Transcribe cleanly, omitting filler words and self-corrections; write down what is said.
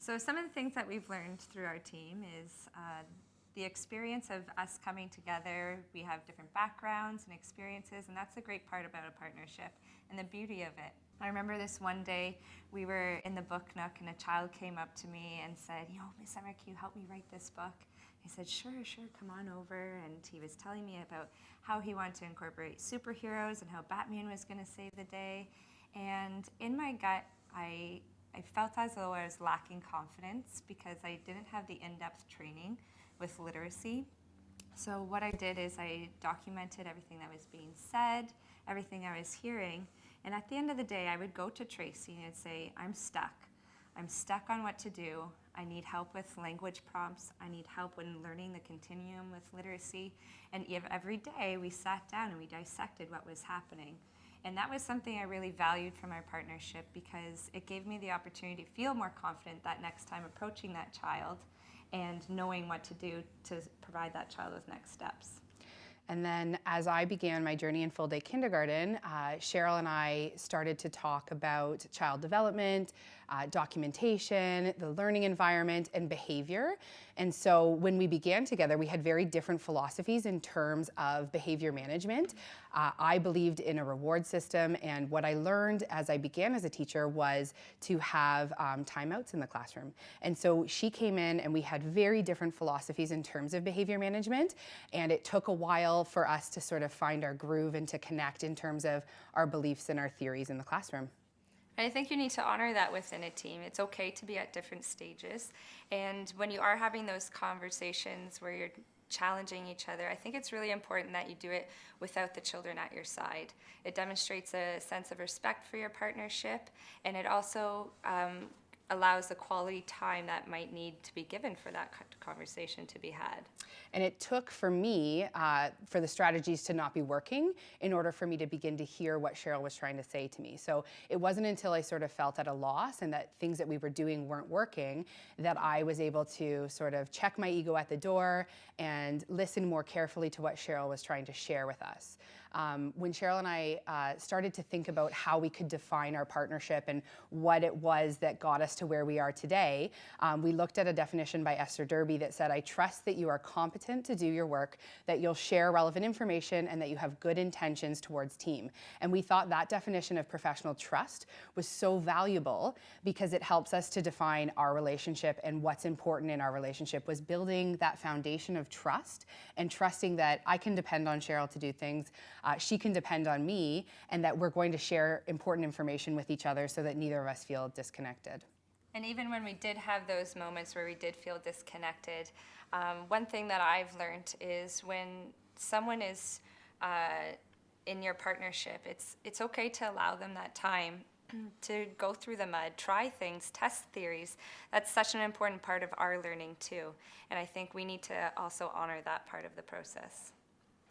So some of the things that we've learned through our team is the experience of us coming together. We have different backgrounds and experiences, and that's the great part about a partnership and the beauty of it. I remember this one day we were in the book nook and a child came up to me and said, Miss Emmer, can you help me write this book? I said, sure, come on over. And he was telling me about how he wanted to incorporate superheroes and how Batman was going to save the day. And in my gut, I felt as though I was lacking confidence because I didn't have the in-depth training with literacy. So what I did is I documented everything that was being said, everything I was hearing, and at the end of the day, I would go to Tracy and say, I'm stuck. I'm stuck on what to do. I need help with language prompts. I need help when learning the continuum with literacy. And every day we sat down and we dissected what was happening. And that was something I really valued from our partnership because it gave me the opportunity to feel more confident that next time approaching that child and knowing what to do to provide that child with next steps. And then as I began my journey in full day kindergarten, Cheryl and I started to talk about child development, documentation, the learning environment, and behavior. And so when we began together, we had very different philosophies in terms of behavior management. I believed in a reward system, and what I learned as I began as a teacher was to have timeouts in the classroom. And so she came in and we had very different philosophies in terms of behavior management, and it took a while for us to sort of find our groove and to connect in terms of our beliefs and our theories in the classroom. I think you need to honor that within a team. It's okay to be at different stages. And when you are having those conversations where you're challenging each other, I think it's really important that you do it without the children at your side. It demonstrates a sense of respect for your partnership, and it also allows the quality time that might need to be given for that conversation to be had. And it took for me, for the strategies to not be working in order for me to begin to hear what Cheryl was trying to say to me. So it wasn't until I sort of felt at a loss and that things that we were doing weren't working that I was able to sort of check my ego at the door and listen more carefully to what Cheryl was trying to share with us. When Cheryl and I started to think about how we could define our partnership and what it was that got us to where we are today, we looked at a definition by Esther Derby that said, I trust that you are competent to do your work, that you'll share relevant information, and that you have good intentions towards team. And we thought that definition of professional trust was so valuable because it helps us to define our relationship, and what's important in our relationship was building that foundation of trust and trusting that I can depend on Cheryl to do things, she can depend on me, and that we're going to share important information with each other so that neither of us feel disconnected. And even when we did have those moments where we did feel disconnected, one thing that I've learned is when someone is in your partnership, it's okay to allow them that time to go through the mud, try things, test theories. That's such an important part of our learning too. And I think we need to also honor that part of the process.